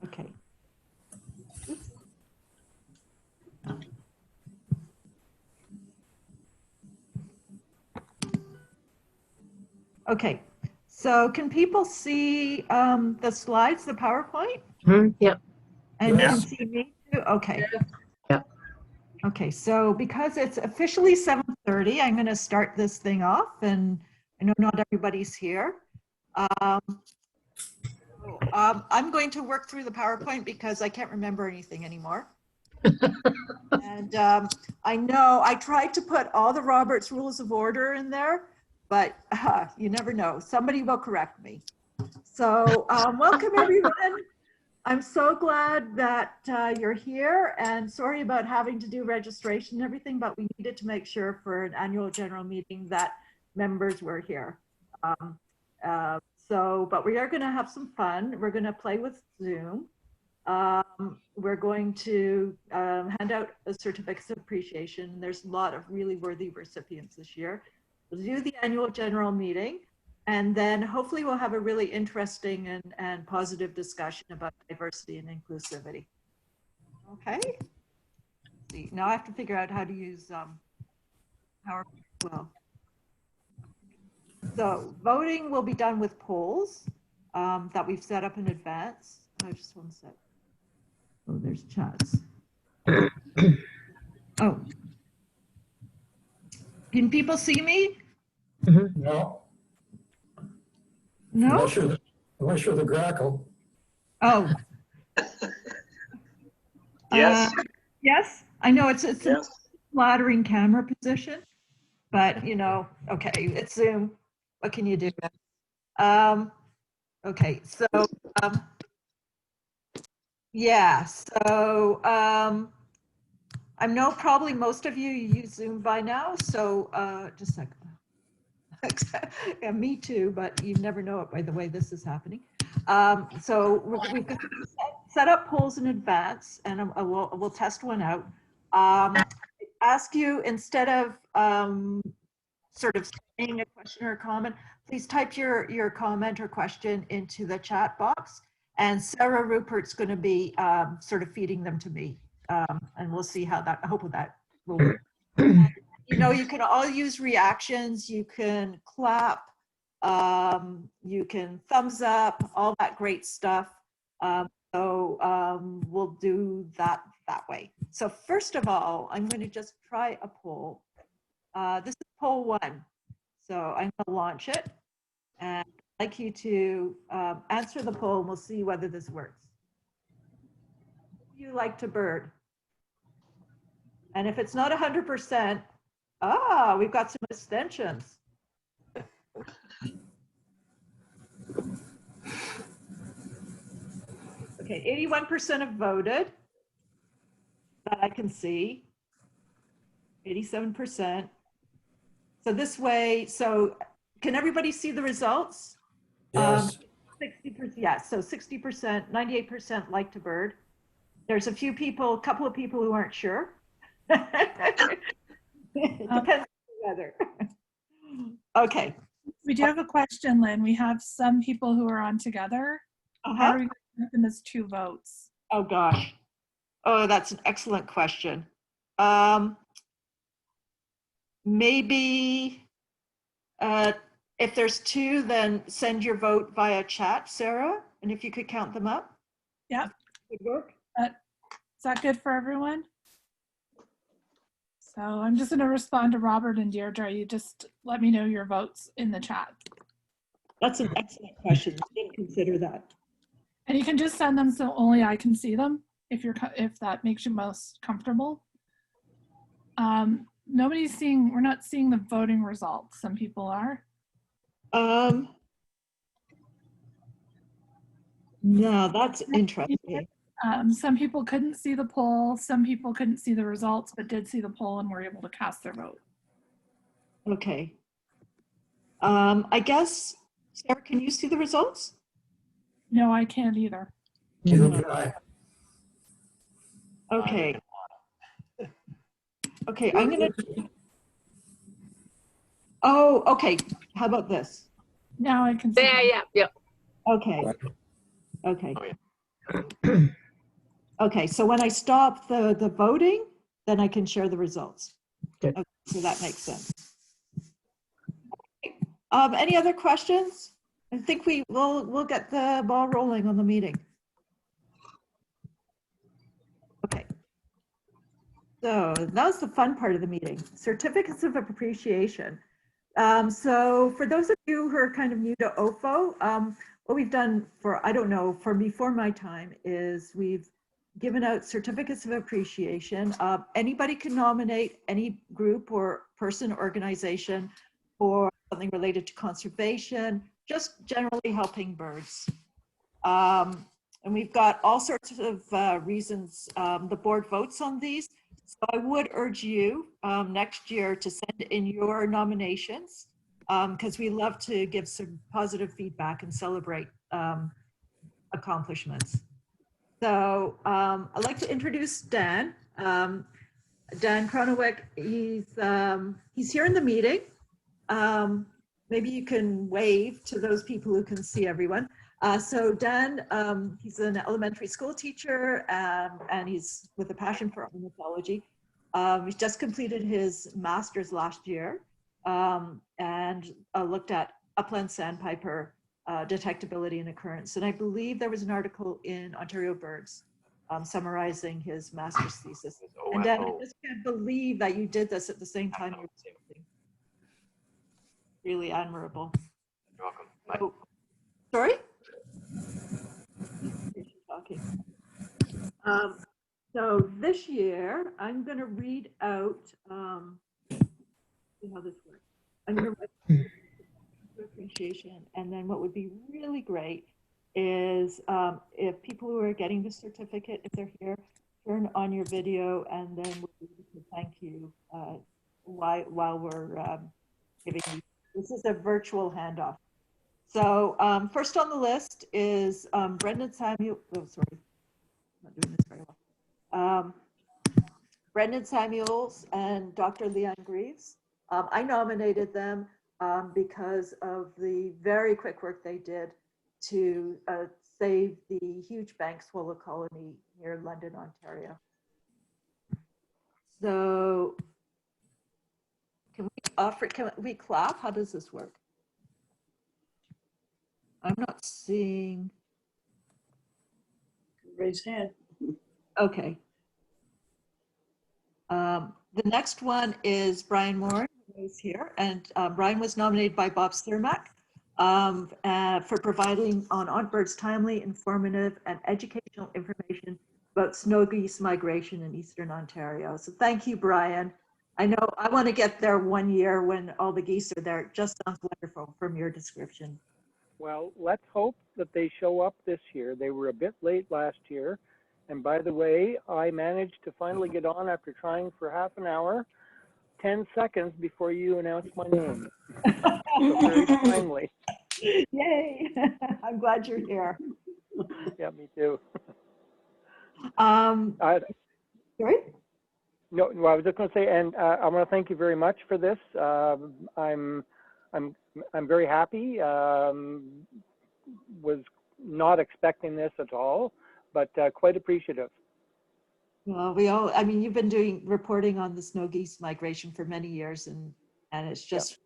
Okay. Okay, so can people see the slides, the PowerPoint? Yep. And Yes. you can see me too? Okay. Yep. Okay, so because it's officially 7:30, I'm going to start this thing off, and I know not everybody's here. I'm going to work through the PowerPoint because I can't remember anything anymore. And I know I tried to put all the Robert's Rules of Order in there, but you never know. Somebody will correct me. So welcome everyone. I'm so glad that you're here, and sorry about having to do registration and everything, but we needed to make sure for an annual general meeting that members were here. But we are going to have some fun. We're going to play with Zoom. We're going to hand out a certificates of appreciation. There's a lot of really worthy recipients this year. We'll do the annual general meeting, and then hopefully we'll have a really interesting and positive discussion about diversity and inclusivity. Okay. See, now I have to figure out how to use PowerPoint well. So voting will be done with polls that we've set up in advance. Oh, just one sec. Oh, there's chats. Oh. Can people see me? No. No? Unless you're the grackle. Oh. Yes. Yes, I know it's Yes. a flattering camera position, but you know, okay, it's Zoom. What can you do? Okay, so yeah, so I know probably most of you use Zoom by now, so just a second. Yeah, me too, but you never know it by the way this is happening. So we've got set up polls in advance, and we'll test one out. Ask you, instead of sort of saying a question or a comment, please type your comment or question into the chat box, and Sarah Rupert's going to be sort of feeding them to me, and we'll see how that, I hope that will work. You know, you can all use reactions, you can clap, you can thumbs up, all that great stuff. So we'll do that way. So first of all, I'm going to just try a poll. This is poll 1. So I'm going to launch it, and I'd like you to answer the poll, and we'll see whether this works. Do you like to bird? And if it's not 100%, we've got some abstentions. Okay, 81% have voted that I can see. 87%. So this way, so can everybody see the results? Yes. 60%, yeah, so 60%, 98% like to bird. There's a couple of people who aren't sure. It depends on the weather. Okay. We do have a question, Lynn. We have some people who are on together. How are we going to open this 2 votes? Oh gosh. Oh, that's an excellent question. Maybe if there's 2, then send your vote via chat, Sarah, and if you could count them up. Yep. Good work. Is that good for everyone? So I'm just going to respond to Robert and Deirdre. You just let me know your votes in the chat. That's an excellent question. I didn't consider that. And you can just send them so only I can see them if that makes you most comfortable. Nobody's seeing, we're not seeing the voting results. Some people are. No, that's interesting. Some people couldn't see the poll. Some people couldn't see the results, but did see the poll and were able to cast their vote. Okay. I guess, Sarah, can you see the results? No, I can't either. Neither can I. Okay. Okay, I'm gonna. Oh, okay. How about this? Now I can see. There, yeah, yep. Okay. Okay. Oh, yeah. Okay, so when I stop the voting, then I can share the results. Okay. So that makes sense. Any other questions? I think we'll get the ball rolling on the meeting. Okay. So that was the fun part of the meeting, certificates of appreciation. So for those of you who are kind of new to OFO, what we've done for, I don't know, for before my time is we've given out certificates of appreciation. Anybody can nominate any group or person, organization for something related to conservation, just generally helping birds. And we've got all sorts of reasons the board votes on these. So I would urge you next year to send in your nominations because we love to give some positive feedback and celebrate accomplishments. So I'd like to introduce Dan. Dan Cronowek, he's here in the meeting. Maybe you can wave to those people who can see everyone. So Dan, he's an elementary school teacher and he's with a passion for ornithology. He's just completed his master's last year and looked at upland sandpiper detectability and occurrence. And I believe there was an article in Ontario Birds summarizing his master's thesis. And Dan, I just can't believe that you did this at the same time. Really admirable. You're welcome. Oh, sorry? Talking. So this year, I'm going to read out, see how this works. I'm going to write appreciation, and then what would be really great is if people who are getting the certificate, if they're here, turn on your video, and then we'll thank you while we're giving you. This is a virtual handoff. So first on the list is Brendan Samuel. Oh, sorry, I'm not doing this very well. Brendan Samuels and Dr. Leon Greaves. I nominated them because of the very quick work they did to save the huge bank swallow colony near London, Ontario. So can we clap? How does this work? I'm not seeing. Raise hand. Okay. The next one is Brian Moore, who's here, and Brian was nominated by Bob Sturmack for providing on birds timely, informative, and educational information about snow geese migration in Eastern Ontario. So thank you, Brian. I know I want to get there one year when all the geese are there. It just sounds wonderful from your description. Well, let's hope that they show up this year. They were a bit late last year. And by the way, I managed to finally get on after trying for half an hour, 10 seconds before you announced my name. So very timely. Yay! I'm glad you're here. Yeah, me too. Sorry? No, well, I was just going to say, and I want to thank you very much for this. I'm very happy. Was not expecting this at all, but quite appreciative. Well, I mean, you've been doing reporting on the snow geese migration for many years, and it's just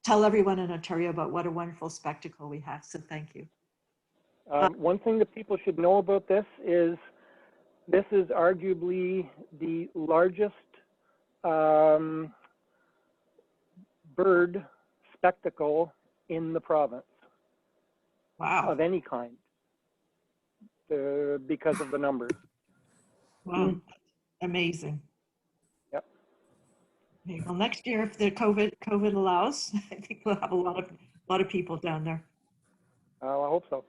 tell everyone in Ontario about what a wonderful spectacle we have. So thank you. One thing that people should know about this is arguably the largest bird spectacle in the province. Wow. Of any kind, because of the numbers. Wow. Amazing. Yep. Okay, well, next year, if the COVID allows, I think we'll have a lot of people down there. I hope so.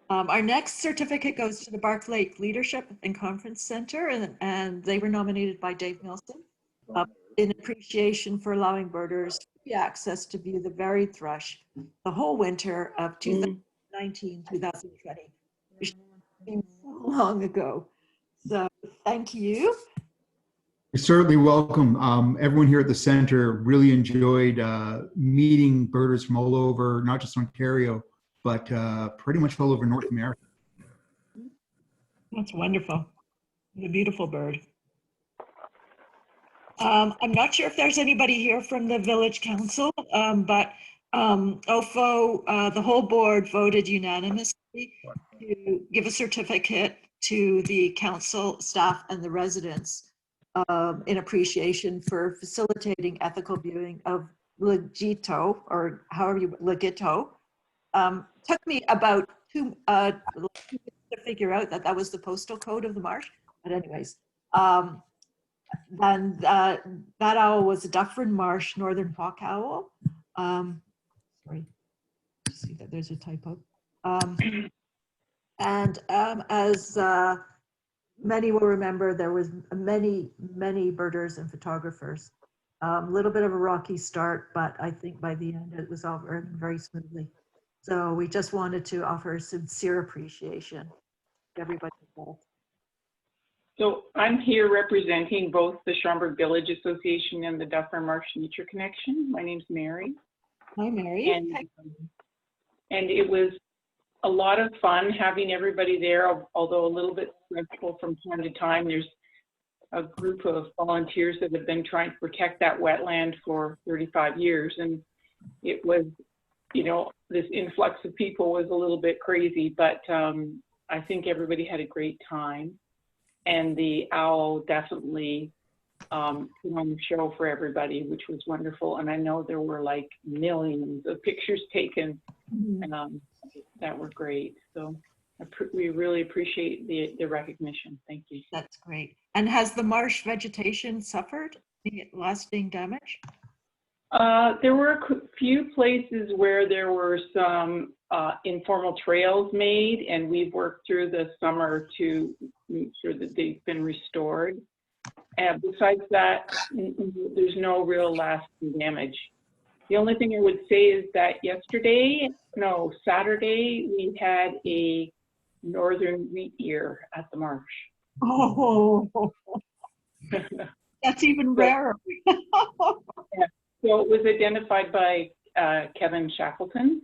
Our next certificate goes to the Bark Lake Leadership and Conference Center, and they were nominated by Dave Milson in appreciation for allowing birders free access to view the varied thrush the whole winter of 2019, 2020, which seems so long ago. So thank you. You're certainly welcome. Everyone here at the center really enjoyed meeting birders from all over, not just Ontario, but pretty much all over North America. That's wonderful. The beautiful bird. I'm not sure if there's anybody here from the village council, but OFO, the whole board voted unanimously to give a certificate to the council staff and the residents in appreciation for facilitating ethical viewing of Legito, or however you, Legito. Took me about two to figure out that that was the postal code of the marsh, but anyways. Then that owl was a Dufferin Marsh Northern Hawk Owl. Sorry, see that there's a typo. And as many will remember, there was many birders and photographers. A little bit of a rocky start, but I think by the end it was all running very smoothly. So we just wanted to offer sincere appreciation to everybody involved. So I'm here representing both the Schaumburg Village Association and the Dufferin Marsh Nature Connection. My name's Mary. Hi, Mary. And it was a lot of fun having everybody there, although a little bit stressful from time to time. There's a group of volunteers that have been trying to protect that wetland for 35 years. And it was, you know, this influx of people was a little bit crazy, but I think everybody had a great time. And the owl definitely put on the show for everybody, which was wonderful. And I know there were like millions of pictures taken that were great. So we really appreciate the recognition. Thank you. That's great. And has the marsh vegetation suffered any lasting damage? There were a few places where there were some informal trails made, and we've worked through the summer to make sure that they've been restored. And besides that, there's no real lasting damage. The only thing I would say is that Saturday, we had a northern wheat ear at the marsh. Oh, that's even rarer. Yeah. So it was identified by Kevin Shackleton,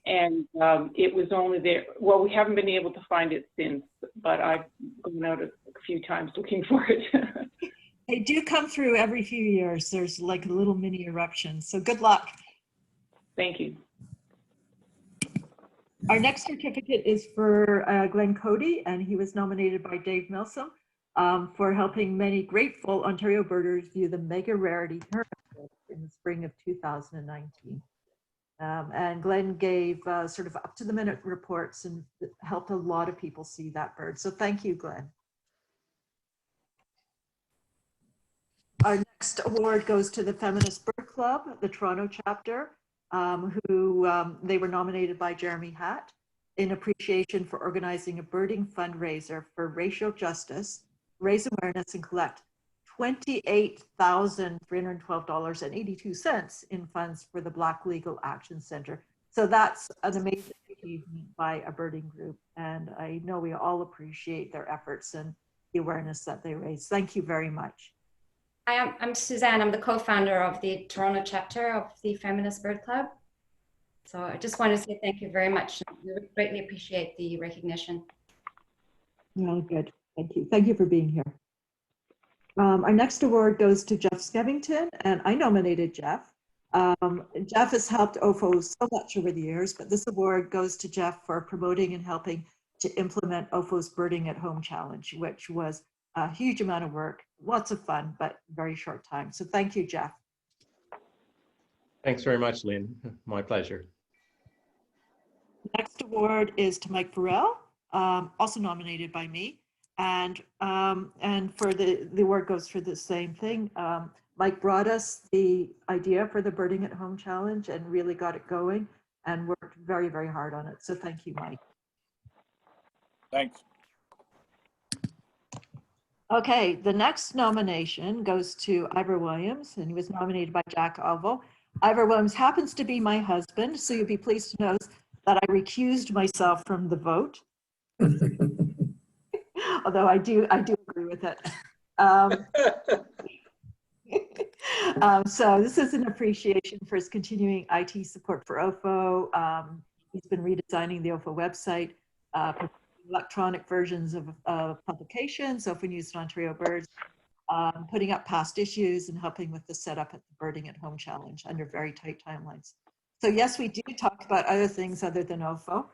and it was only there. Well, we haven't been able to find it since, but I've gone out a few times looking for it. They do come through every few years. There's like a little mini eruption. So good luck. Thank you. Our next certificate is for Glenn Cody, and he was nominated by Dave Milsom for helping many grateful Ontario birders view the mega rarity heron in the spring of 2019. And Glenn gave sort of up to the minute reports and helped a lot of people see that bird. So thank you, Glenn. Our next award goes to the Feminist Bird Club, the Toronto chapter, who they were nominated by Jeremy Hatt in appreciation for organizing a birding fundraiser for racial justice, raise awareness and collect $28,312.82 in funds for the Black Legal Action Center. So that's an amazing achievement by a birding group. And I know we all appreciate their efforts and the awareness that they raise. Thank you very much. I'm Suzanne. I'm the co-founder of the Toronto chapter of the Feminist Bird Club. So I just want to say thank you very much. We greatly appreciate the recognition. Well, good. Thank you. Thank you for being here. Our next award goes to Jeff Skevington, and I nominated Jeff. Jeff has helped OFO so much over the years, but this award goes to Jeff for promoting and helping to implement OFO's Birding at Home Challenge, which was a huge amount of work, lots of fun, but very short time. So thank you, Jeff. Thanks very much, Lynn. My pleasure. Next award is to Mike Burrell, also nominated by me. And for the award goes for the same thing. Mike brought us the idea for the Birding at Home Challenge and really got it going and worked very, very hard on it. So thank you, Mike. Thanks. Okay, the next nomination goes to Ivor Williams, and he was nominated by Jack Alvo. Ivor Williams happens to be my husband, so you'll be pleased to know that I recused myself from the vote. Although I do agree with it. So this is an appreciation for his continuing IT support for OFO. He He's been redesigning the OFA website, electronic versions of publications, OFA News and Ontario Birds, putting up past issues and helping with the setup at the Birding at Home Challenge under very tight timelines. So yes, we do talk about other things other than OFO.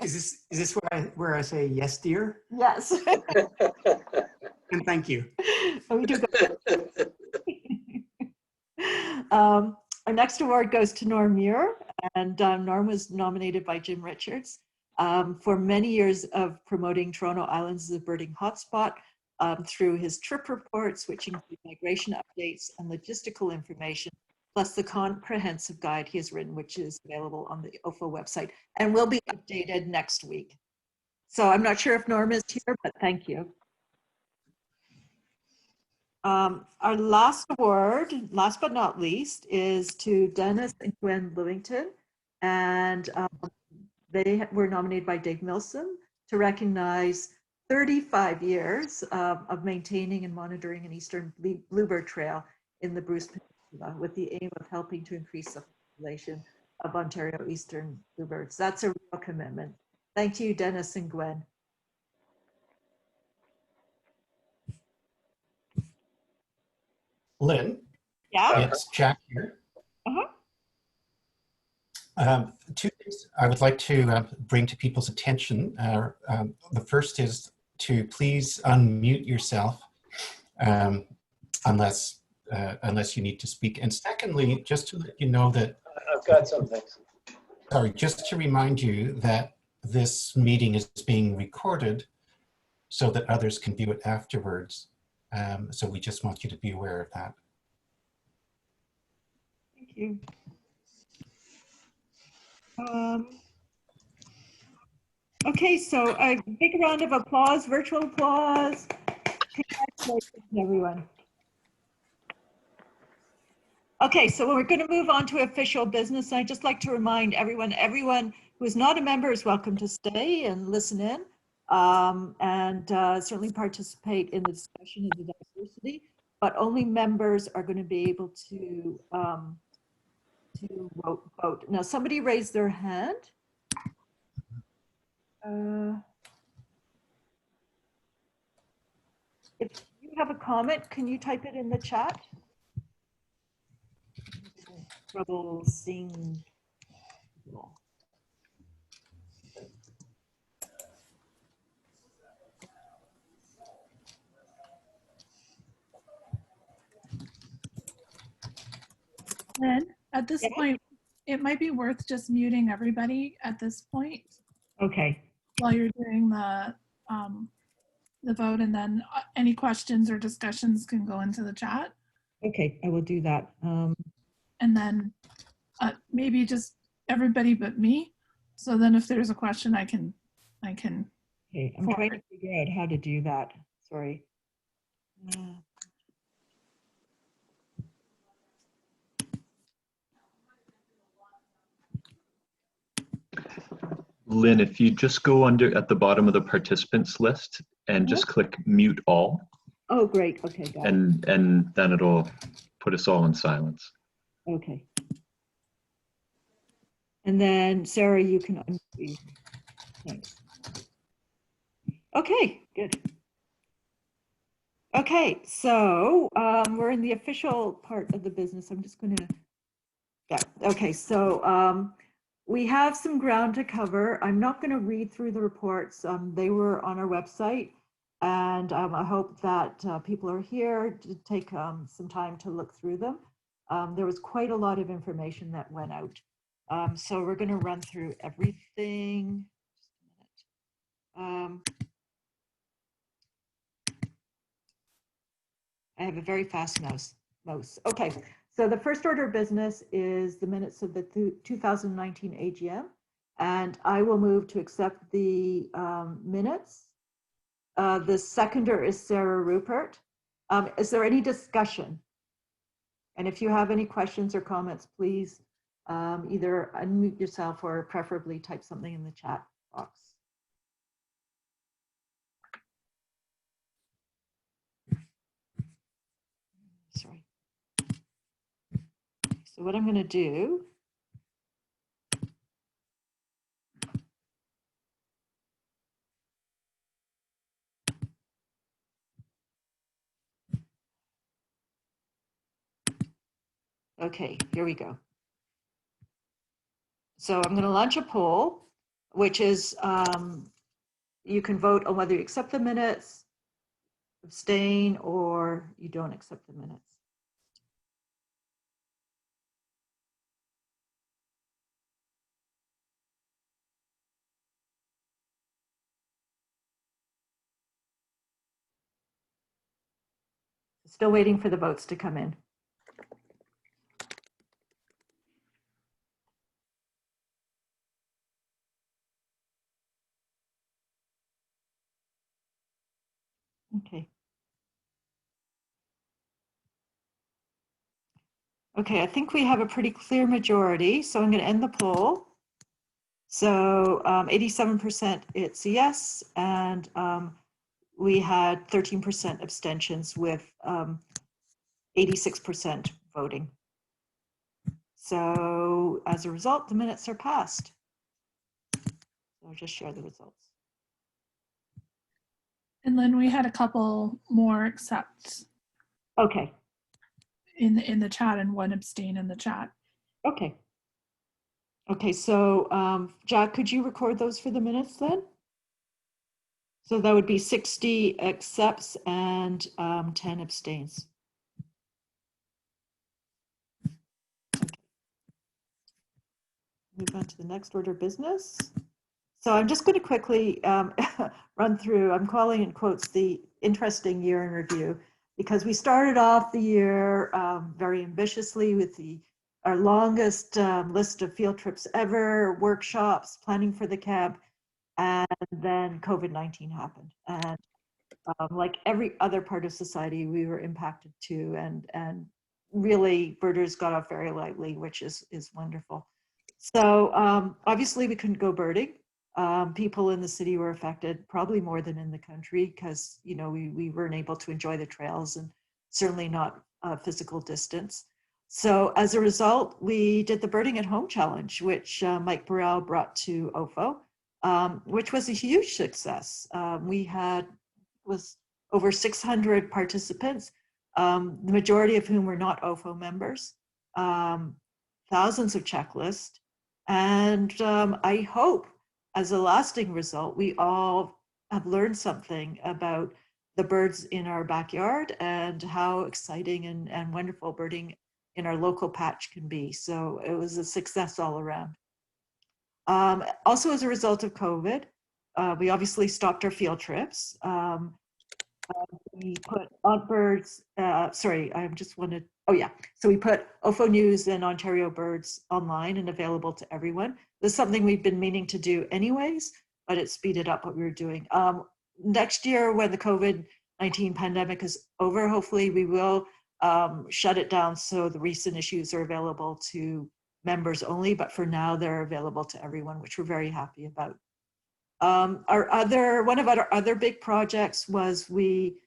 Is this where I say yes, dear? Yes. And thank you. We do our next award goes to Norm Muir, and Norm was nominated by Jim Richards for many years of promoting Toronto Islands as a birding hotspot through his trip reports, which include migration updates and logistical information, plus the comprehensive guide he has written, which is available on the OFO website and will be updated next week. So I'm not sure if Norm is here, but thank you. Our last award, last but not least, is to Dennis and Gwen Lewington. And they were nominated by Dave Milsom to recognize 35 years of maintaining and monitoring an eastern bluebird trail in the Bruce Peninsula with the aim of helping to increase the population of Ontario eastern bluebirds. That's a real commitment. Thank you, Dennis and Gwen. Lynn? Yeah? It's Jack here. Uh-huh. Two things I would like to bring to people's attention. The first is to please unmute yourself unless you need to speak. And secondly, just to let you know that I've got some things. Sorry, just to remind you that this meeting is being recorded so that others can view it afterwards. So we just want you to be aware of that. Thank you. Okay, so a big round of applause, virtual applause. Congratulations, everyone. Okay, so we're going to move on to official business. I'd just like to remind everyone who is not a member is welcome to stay and listen in and certainly participate in the discussion of the diversity, but only members are going to be able to vote. Now, somebody raised their hand. If you have a comment, can you type it in the chat? Trouble seeing. Lynn, at this point, it might be worth just muting everybody at this point Okay. while you're doing the vote, and then any questions or discussions can go into the chat. Okay, I will do that. And then maybe just everybody but me. So then if there's a question, I can. Okay, I'm trying to figure out how to do that. Sorry. Lynn, if you just go under at the bottom of the participants list and just click mute all. Oh, great. Okay, got it. And then it'll put us all in silence. Okay. And then Sarah, you can unmute. Thanks. Okay, good. Okay, so we're in the official part of the business. I'm just going to, yeah. Okay, so we have some ground to cover. I'm not going to read through the reports. They were on our website, and I hope that people are here to take some time to look through them. There was quite a lot of information that went out. So we're going to run through everything. Just a minute. I have a very fast mouse. Okay, so the first order of business is the minutes of the 2019 AGM, and I will move to accept the minutes. The seconder is Sarah Rupert. Is there any discussion? And if you have any questions or comments, please either unmute yourself or preferably type something in the chat box. Sorry. So what I'm going to do Okay, here we go. So I'm going to launch a poll, which is you can vote on whether you accept the minutes, abstain, or you don't accept the minutes. Still waiting for the votes to come in. Okay. Okay, I think we have a pretty clear majority, so I'm going to end the poll. So 87% it's a yes, and we had 13% abstentions with 86% voting. So as a result, the minutes are passed. I'll just share the results. And then we had a couple more accepts Okay, in the chat and one abstain in the chat. okay. Okay, so Jack, could you record those for the minutes then? So that would be 60 accepts and 10 abstains. Move on to the next order of business. So I'm just going to quickly run through, I'm calling in quotes, the interesting year in review, because we started off the year very ambitiously with our longest list of field trips ever, workshops, planning for the camp, and then COVID-19 happened. And like every other part of society, we were impacted too, and really birders got off very lightly, which is wonderful. So obviously we couldn't go birding. People in the city were affected, probably more than in the country, because we weren't able to enjoy the trails and certainly not physical distance. So as a result, we did the Birding at Home Challenge, which Mike Burrell brought to OFO, which was a huge success. We had was over 600 participants, the majority of whom were not OFO members, thousands of checklists, and I hope as a lasting result, we all have learned something about the birds in our backyard and how exciting and wonderful birding in our local patch can be. So it was a success all around. Also, as a result of COVID, we obviously stopped our field trips. We put birds, sorry, I just wanted, oh yeah. So we put OFO News and Ontario Birds online and available to everyone. This is something we've been meaning to do anyways, but it speeded up what we were doing. Next year, when the COVID-19 pandemic is over, hopefully we will shut it down so the recent issues are available to members only, but for now they're available to everyone, which we're very happy about. One of our other big projects was we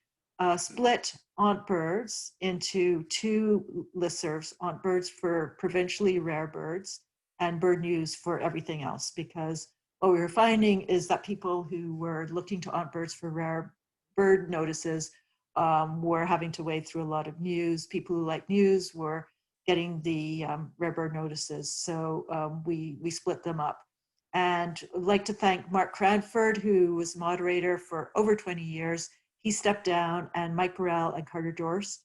split Aunt Birds into two listservs, Aunt Birds for provincially rare birds and Bird News for everything else, because what we were finding is that people who were looking to Aunt Birds for rare bird notices were having to wade through a lot of news. People who like news were getting the rare bird notices, so we split them up. And I'd like to thank Mark Cranford, who was moderator for over 20 years. He stepped down, and Mike Burrell and Carter Dorst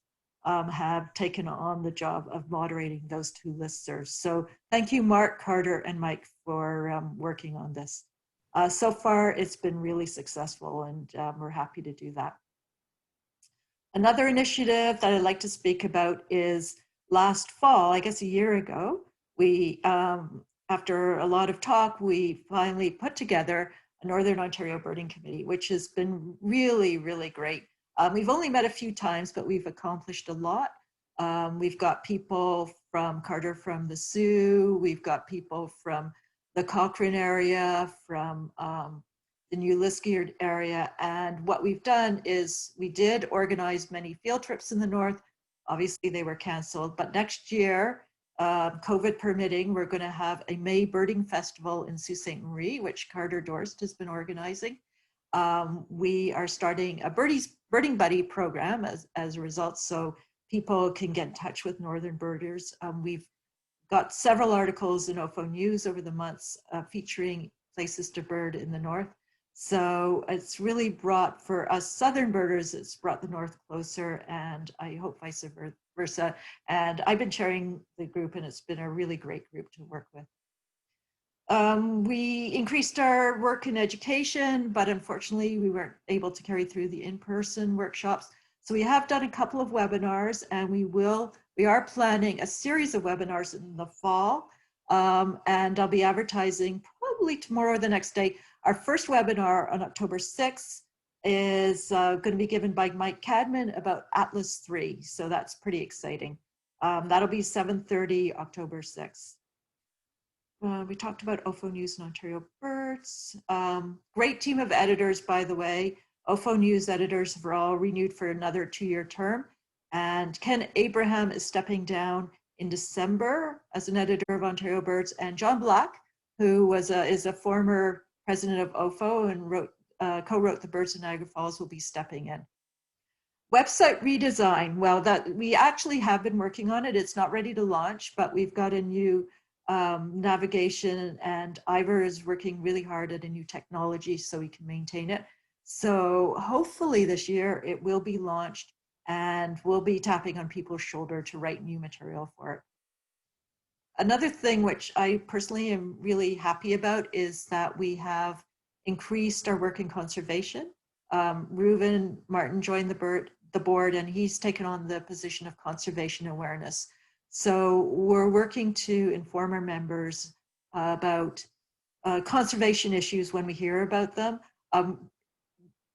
have taken on the job of moderating those two listservs. So thank you, Mark, Carter, and Mike for working on this. So far, it's been really successful, and we're happy to do that. Another initiative that I'd like to speak about is last fall, I guess a year ago, we after a lot of talk, we finally put together a Northern Ontario Birding Committee, which has been really, really great. We've only met a few times, but we've accomplished a lot. We've got people from Carter from the Sioux, we've got people from the Cochrane area, from the New Liskeard area, and what we've done is we did organize many field trips in the north. Obviously, they were canceled, but next year, COVID permitting, we're going to have a May Birding Festival in Sault Ste. Marie, which Carter Dorst has been organizing. We are starting a Birding Buddy program as a result, so people can get in touch with northern birders. We've got several articles in OFO News over the months featuring places to bird in the north. So it's really brought, for us southern birders, it's brought the north closer, and I hope vice versa. And I've been chairing the group, and it's been a really great group to work with. We increased our work in education, but unfortunately we weren't able to carry through the in-person workshops. So we have done a couple of webinars, and we are planning a series of webinars in the fall. And I'll be advertising probably tomorrow or the next day. Our first webinar on October 6th is going to be given by Mike Cadman about Atlas 3. So that's pretty exciting. That'll be 7:30 October 6th. We talked about OFO News and Ontario Birds. Great team of editors, by the way. OFO News editors were all renewed for another 2-year term. And Ken Abraham is stepping down in December as an editor of Ontario Birds. And John Black, who is a former president of OFO and co-wrote the Birds of Niagara Falls, will be stepping in. Website redesign. Well, that we actually have been working on it. It's not ready to launch, but we've got a new navigation, and Ivor is working really hard at a new technology so we can maintain it. So hopefully this year it will be launched, and we'll be tapping on people's shoulder to write new material for it. Another thing which I personally am really happy about is that we have increased our work in conservation. Reuven Martin joined the board, and he's taken on the position of conservation awareness. So we're working to inform our members about conservation issues when we hear about them.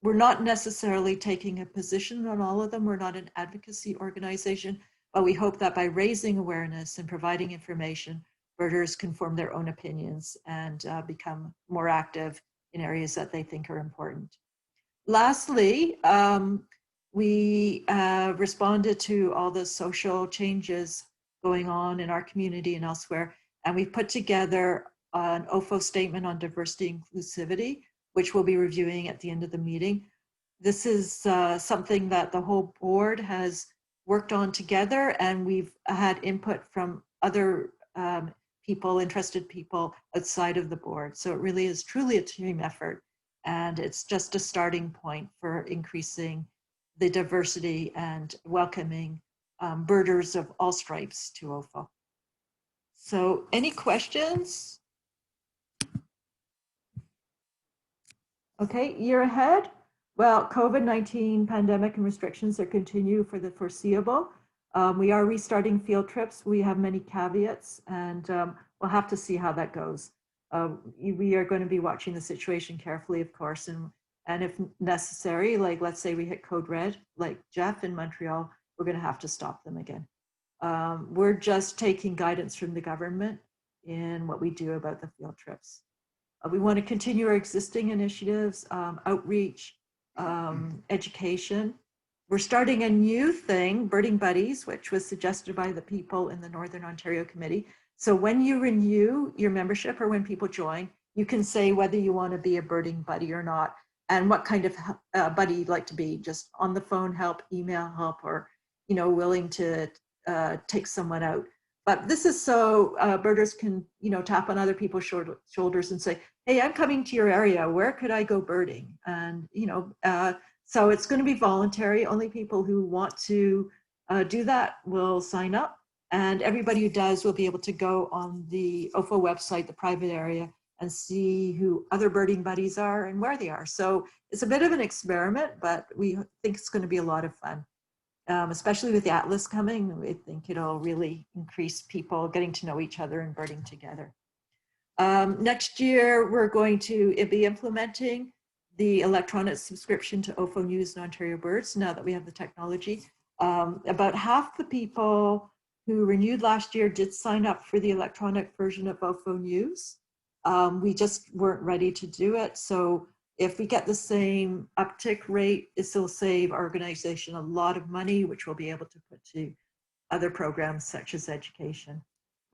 We're not necessarily taking a position on all of them. We're not an advocacy organization, but we hope that by raising awareness and providing information, birders can form their own opinions and become more active in areas that they think are important. Lastly, we responded to all the social changes going on in our community and elsewhere, and we've put together an OFO statement on diversity and inclusivity, which we'll be reviewing at the end of the meeting. This is something that the whole board has worked on together, and we've had input from other people, interested people outside of the board. So it really is truly a team effort, and it's just a starting point for increasing the diversity and welcoming birders of all stripes to OFO. So any questions? Okay, year ahead. Well, COVID-19 pandemic and restrictions are continue for the foreseeable. We are restarting field trips. We have many caveats, and we'll have to see how that goes. We are going to be watching the situation carefully, of course, and if necessary, like let's say we hit code red, like Jeff in Montreal, we're going to have to stop them again. We're just taking guidance from the government in what we do about the field trips. We want to continue our existing initiatives, outreach, education. We're starting a new thing, Birding Buddies, which was suggested by the people in the Northern Ontario Committee. So when you renew your membership or when people join, you can say whether you want to be a birding buddy or not, and what kind of buddy you'd like to be, just on the phone help, email help, or willing to take someone out. But this is so birders can tap on other people's shoulders and say, hey, I'm coming to your area, where could I go birding? And so it's going to be voluntary. Only people who want to do that will sign up, and everybody who does will be able to go on the OFO website, the private area, and see who other birding buddies are and where they are. So it's a bit of an experiment, but we think it's going to be a lot of fun. Especially with the Atlas coming, I think it'll really increase people getting to know each other and birding together. Next year, we're going to be implementing the electronic subscription to OFO News and Ontario Birds now that we have the technology. About half the people who renewed last year did sign up for the electronic version of OFO News. We just weren't ready to do it. So if we get the same uptick rate, this will save our organization a lot of money, which we'll be able to put to other programs such as education.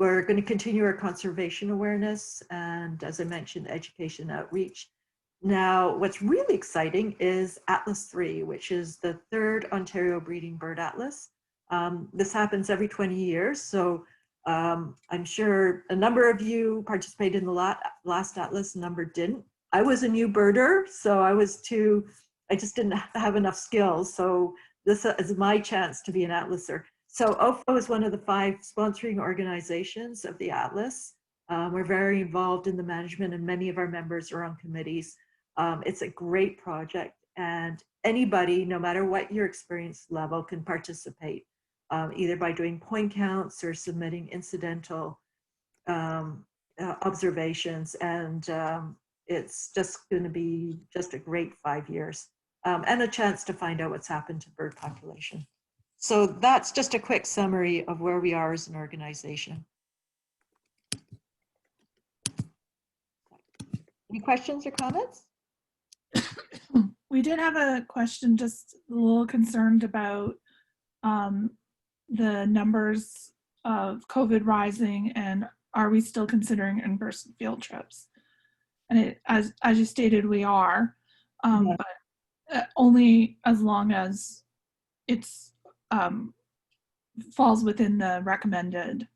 We're going to continue our conservation awareness and, as I mentioned, education outreach. Now, what's really exciting is Atlas 3, which is the third Ontario Breeding Bird Atlas. This happens every 20 years. So I'm sure a number of you participated in the last Atlas, a number didn't. I was a new birder, so I just didn't have enough skills. So this is my chance to be an Atlaser. So OFO is one of the 5 sponsoring organizations of the Atlas. We're very involved in the management and many of our members are on committees. It's a great project and anybody, no matter what your experience level, can participate, either by doing point counts or submitting incidental observations. And it's just going to be just a great 5 years and a chance to find out what's happened to bird population. So that's just a quick summary of where we are as an organization. Any questions or comments? We did have a question, just a little concerned about the numbers of COVID rising, and are we still considering in-person field trips? And as you stated, we are, but only as long as it's falls within the recommended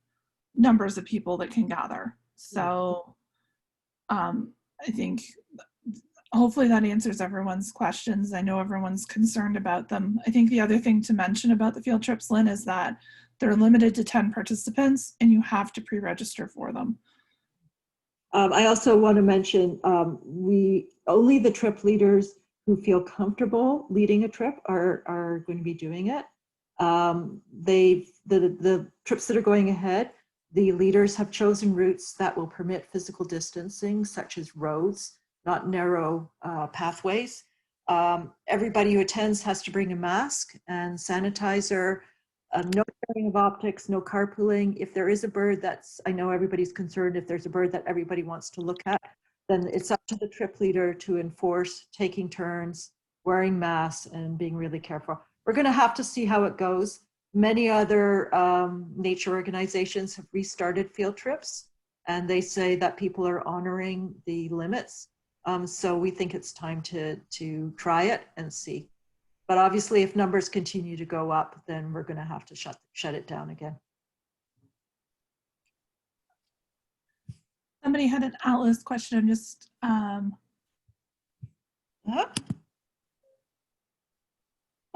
numbers of people that can gather. So I think hopefully that answers everyone's questions. I know everyone's concerned about them. I think the other thing to mention about the field trips, Lynn, is that they're limited to 10 participants and you have to pre-register for them. I also want to mention, only the trip leaders who feel comfortable leading a trip are going to be doing it. The trips that are going ahead, the leaders have chosen routes that will permit physical distancing, such as roads, not narrow pathways. Everybody who attends has to bring a mask and sanitizer, no sharing of optics, no carpooling. If there is a bird I know everybody's concerned, if there's a bird that everybody wants to look at, then it's up to the trip leader to enforce taking turns, wearing masks, and being really careful. We're going to have to see how it goes. Many other nature organizations have restarted field trips, and they say that people are honoring the limits. So we think it's time to try it and see. But obviously, if numbers continue to go up, then we're going to have to shut it down again. Somebody had an Atlas question. I'm just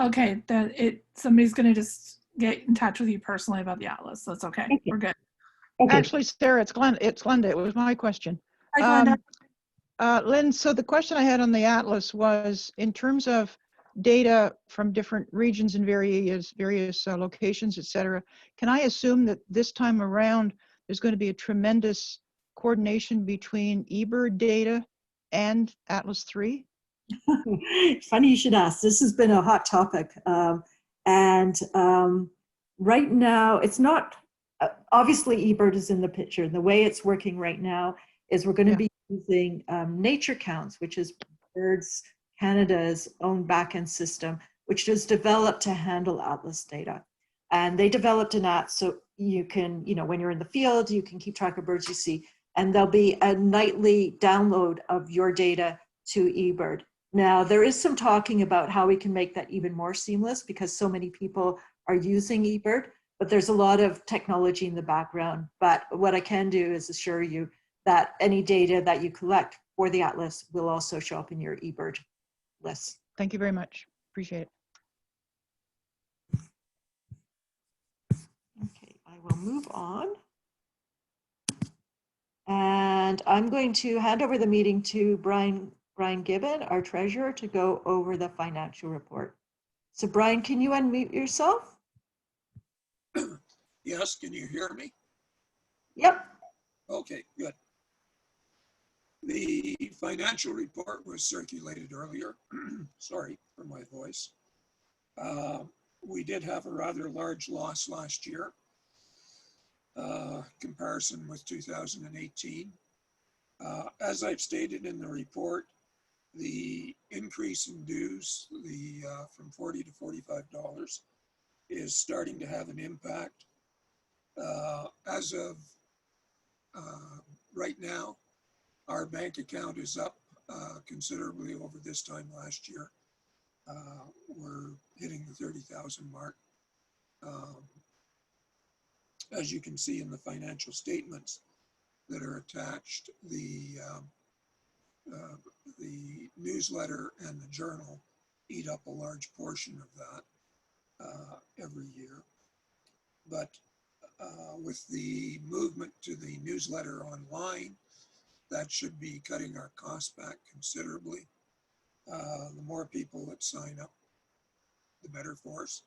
okay. Somebody's going to just get in touch with you personally about the Atlas. That's okay. We're good. Okay. Actually, Sarah, it's Glenda. It was my question. Hi, Glenda. Lynn, so the question I had on the Atlas was, in terms of data from different regions and various locations, et cetera, can I assume that this time around there's going to be a tremendous coordination between eBird data and Atlas 3? Funny you should ask. This has been a hot topic. Right now, it's not, obviously eBird is in the picture. The way it's working right now is we're going to be using nature counts, which is Birds Canada's own backend system, which is developed to handle Atlas data. And they developed an app so you can, when you're in the field, you can keep track of birds you see. And there'll be a nightly download of your data to eBird. Now, there is some talking about how we can make that even more seamless because so many people are using eBird, but there's a lot of technology in the background. But what I can do is assure you that any data that you collect for the Atlas will also show up in your eBird list. Thank you very much. Appreciate it. Okay, I will move on. And I'm going to hand over the meeting to Brian Gibbon, our treasurer, to go over the financial report. So Brian, can you unmute yourself? Yes, can you hear me? Yep. Okay, good. The financial report was circulated earlier. Sorry for my voice. We did have a rather large loss last year, comparison with 2018. As I've stated in the report, the increase in dues, from $40 to $45, is starting to have an impact. As of right now, our bank account is up considerably over this time last year. We're hitting the 30,000 mark. as you can see in the financial statements that are attached, the newsletter and the journal eat up a large portion of that every year. But with the movement to the newsletter online, that should be cutting our costs back considerably. The more people that sign up, the better for us.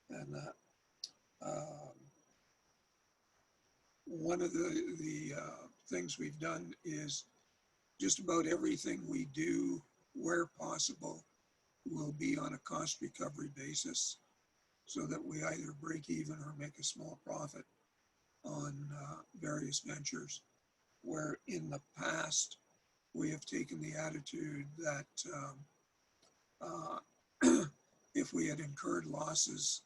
And one of the things we've done is just about everything we do, where possible, will be on a cost recovery basis, so that we either break even or make a small profit on various ventures, where in the past we have taken the attitude that if we had incurred losses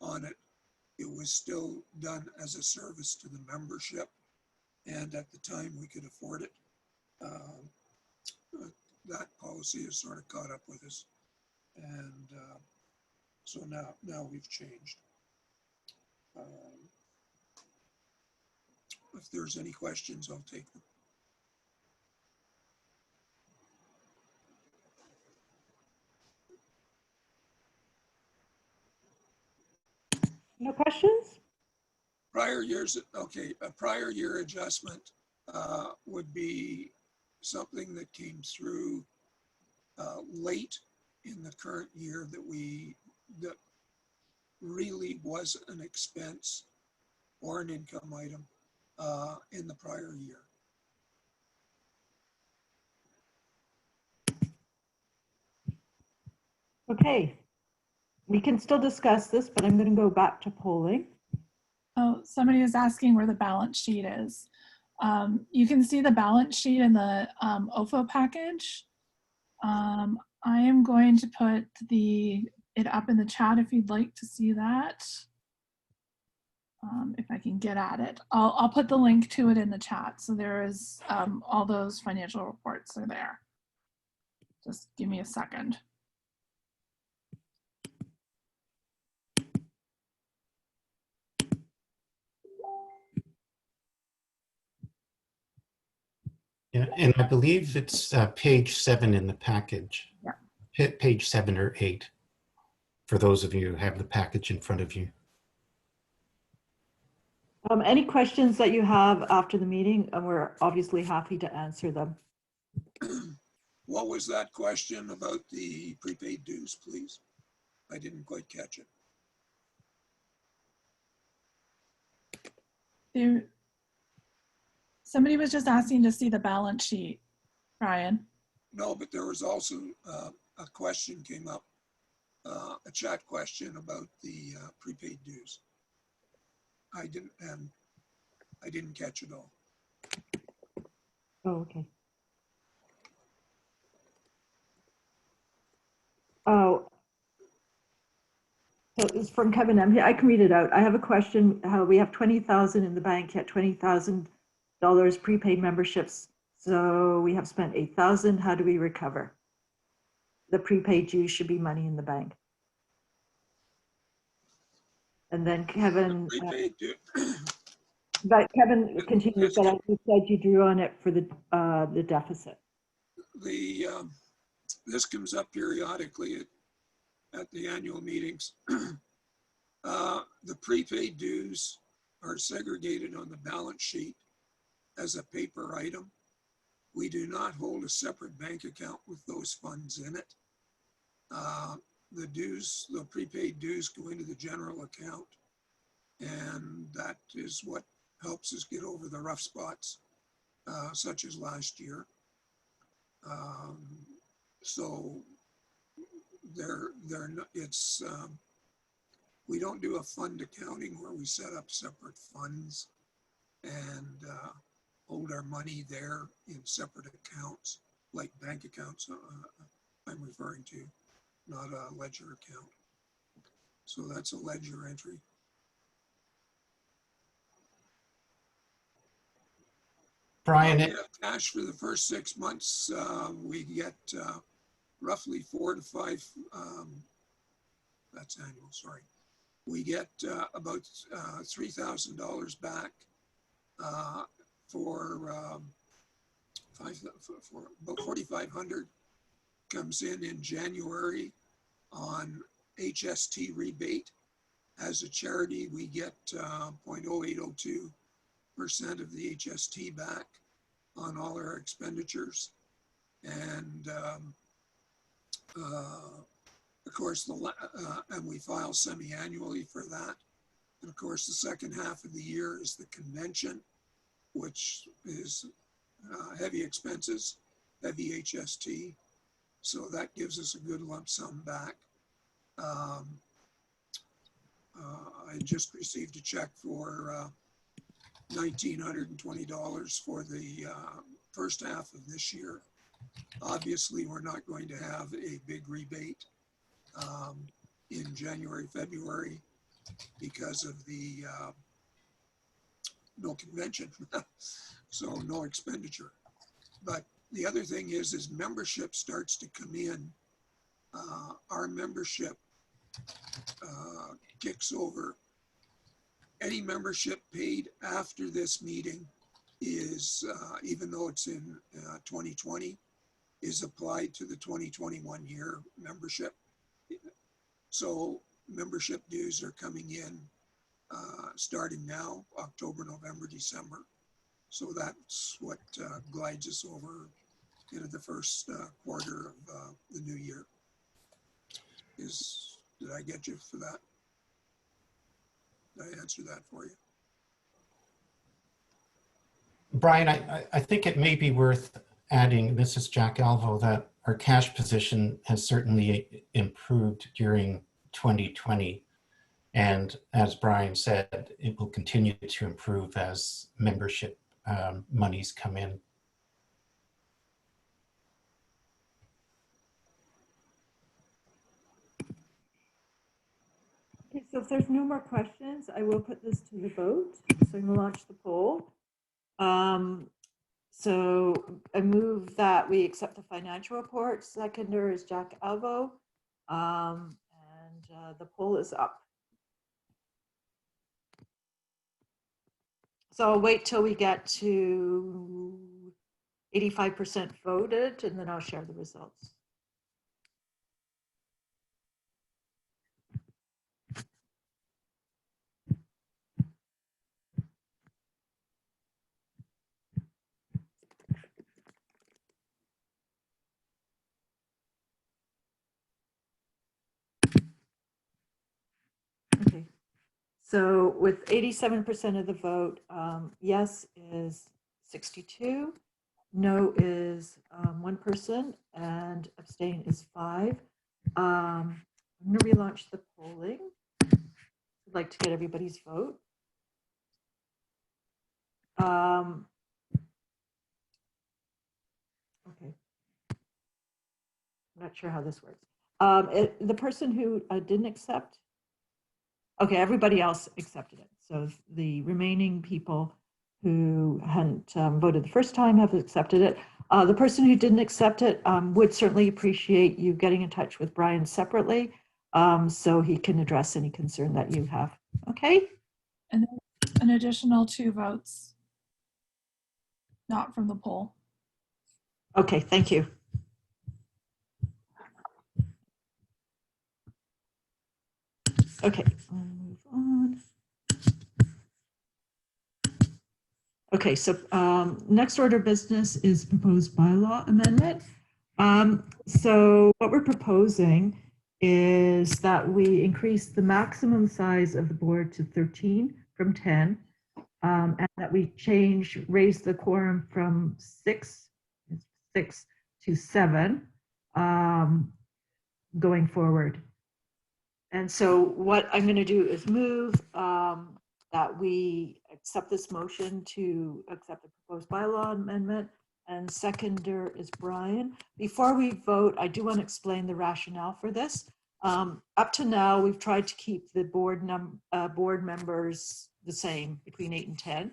on it, it was still done as a service to the membership, and at the time we could afford it. That policy has sort of caught up with us, and so now we've changed. If there's any questions, I'll take them. No questions? Prior years, okay, a prior year adjustment would be something that came through late in the current year that really was an expense or an income item in the prior year. Okay, we can still discuss this, but I'm going to go back to polling. Oh, somebody was asking where the balance sheet is. You can see the balance sheet in the OFO package. I am going to put it up in the chat if you'd like to see that. If I can get at it, I'll put the link to it in the chat. So there is all those financial reports are there. Just give me a second. Yeah, and I believe it's page 7 in the package. Yeah. Page 7 or 8, for those of you who have the package in front of you. Any questions that you have after the meeting, and we're obviously happy to answer them. What was that question about the prepaid dues, please? I didn't quite catch it. Somebody was just asking to see the balance sheet, Brian. No, but there was also a question came up, a chat question about the prepaid dues. I didn't catch it all. Oh, okay. Oh, so it's from Kevin M. I can read it out. I have a question. How we have 20,000 in the bank, yet $20,000 prepaid memberships. So we have spent 8,000. How do we recover? The prepaid dues should be money in the bank. And then Kevin, but Kevin continues, but you said you drew on it for the deficit. This comes up periodically at the annual meetings. The prepaid dues are segregated on the balance sheet as a paper item. We do not hold a separate bank account with those funds in it. The prepaid dues go into the general account, and that is what helps us get over the rough spots, such as last year. So we don't do a fund accounting where we set up separate funds and hold our money there in separate accounts, like bank accounts I'm referring to, not a ledger account. So that's a ledger entry. Brian, we have cash for the first 6 months. We get roughly 4 to 5. That's annual. Sorry, we get about $3,000 back for about 4,500 comes in January on HST rebate. As a charity, we get 0.0802% of the HST back on all our expenditures. And of course, and we file semi-annually for that. And of course, the second half of the year is the convention, which is heavy expenses, heavy HST. So that gives us a good lump sum back. I just received a check for $1,920 for the first half of this year. Obviously, we're not going to have a big rebate in January, February because of the no convention, so no expenditure. But the other thing is membership starts to come in. Our membership kicks over. Any membership paid after this meeting is, even though it's in 2020, is applied to the 2021 year membership. So membership dues are coming in starting now, October, November, December. So that's what glides us over into the first quarter of the new year. Did I get you for that? Did I answer that for you? Brian, I think it may be worth adding, this is Jack Alvo, that our cash position has certainly improved during 2020. And as Brian said, it will continue to improve as membership monies come in. Okay, so if there's no more questions, I will put this to the vote. So I'm going to launch the poll. So I move that we accept the financial report. Seconder is Jack Alvo. And the poll is up. So I'll wait till we get to 85% voted, and then I'll share the results. Okay. So with 87% of the vote, yes is 62, no is 1 person, and abstain is 5. I'm going to relaunch the polling. I'd like to get everybody's vote. Okay. I'm not sure how this works. The person who didn't accept, okay, everybody else accepted it. So the remaining people who hadn't voted the first time have accepted it. The person who didn't accept it would certainly appreciate you getting in touch with Brian separately so he can address any concern that you have. Okay? And an additional 2 votes, not from the poll. Okay, thank you. Okay, I'll move on. Okay, so next order of business is proposed bylaw amendment. So what we're proposing is that we increase the maximum size of the board to 13 from 10, and that we raise the quorum from 6 to 7 going forward. And so what I'm going to do is move that we accept this motion to accept the proposed bylaw amendment, and seconder is Brian. Before we vote, I do want to explain the rationale for this. Up to now, we've tried to keep the board members the same between 8 and 10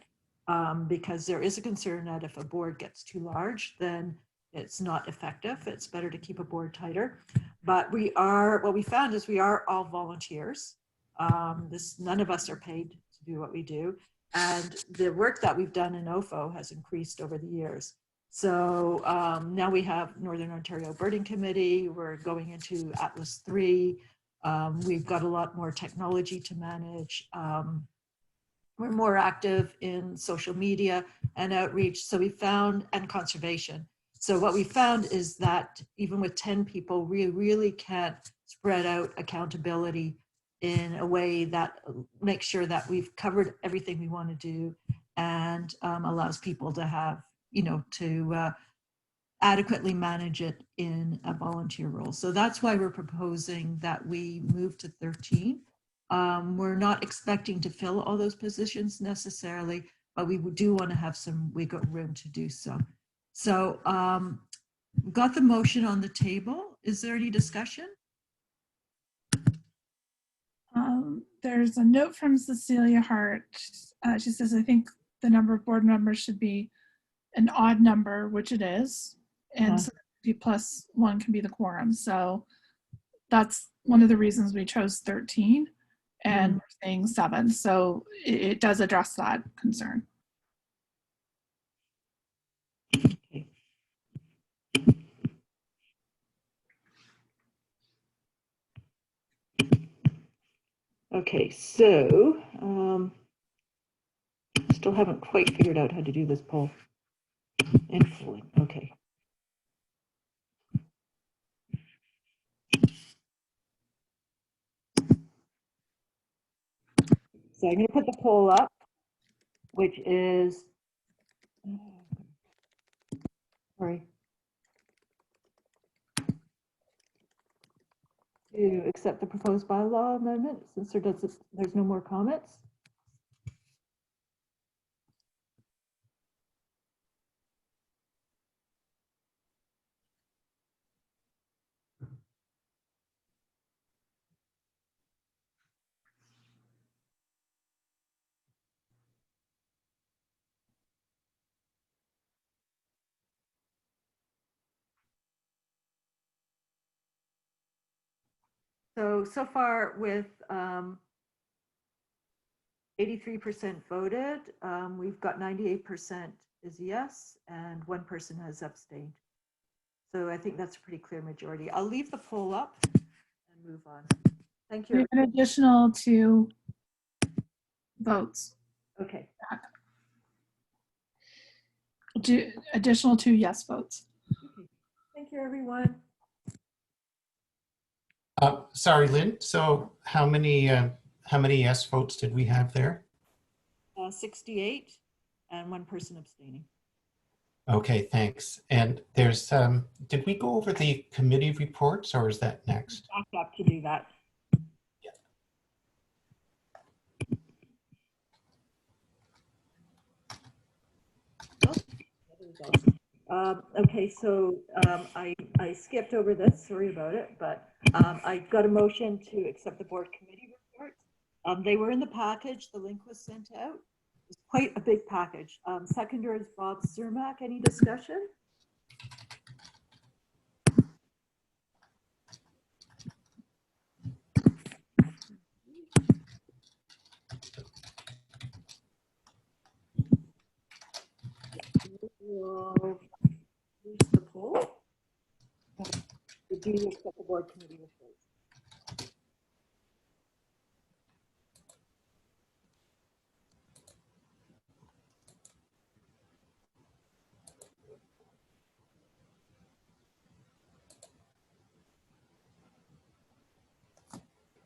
because there is a concern that if a board gets too large, then it's not effective. It's better to keep a board tighter. But what we found is we are all volunteers. None of us are paid to do what we do. And the work that we've done in OFO has increased over the years. So now we have Northern Ontario Birding Committee. We're going into Atlas 3. We've got a lot more technology to manage. We're more active in social media and outreach. So we found, and conservation. So what we found is that even with 10 people, we really can't spread out accountability in a way that makes sure that we've covered everything we want to do and allows people to have, to adequately manage it in a volunteer role. So that's why we're proposing that we move to 13. We're not expecting to fill all those positions necessarily, but we do want to have some wiggle room to do so. So got the motion on the table. Is there any discussion? There's a note from Cecilia Hart. She says, I think the number of board members should be an odd number, which it is. And so plus one can be the quorum. So that's one of the reasons we chose 13 and we're saying 7. So it does address that concern. Okay. Okay, so still haven't quite figured out how to do this poll. Influence, okay. So I'm going to put the poll up, which is, sorry, to accept the proposed bylaw amendment since there's no more comments. So far with 83% voted, we've got 98% is yes, and 1 person has abstained. So I think that's a pretty clear majority. I'll leave the poll up and move on. Thank you. We have an additional 2 votes. Okay. Additional 2 yes votes. Okay. Thank you, everyone. Sorry, Lynn. So how many yes votes did we have there? 68 and 1 person abstaining. Okay, thanks. And there's, did we go over the committee reports or is that next? Back up to do that. Okay, so I skipped over this, sorry about it, but I got a motion to accept the board committee reports. They were in the package, the link was sent out. It's quite a big package. Seconder is Bob Cermak. Any discussion? We'll use the poll. Do you accept the board committee reports?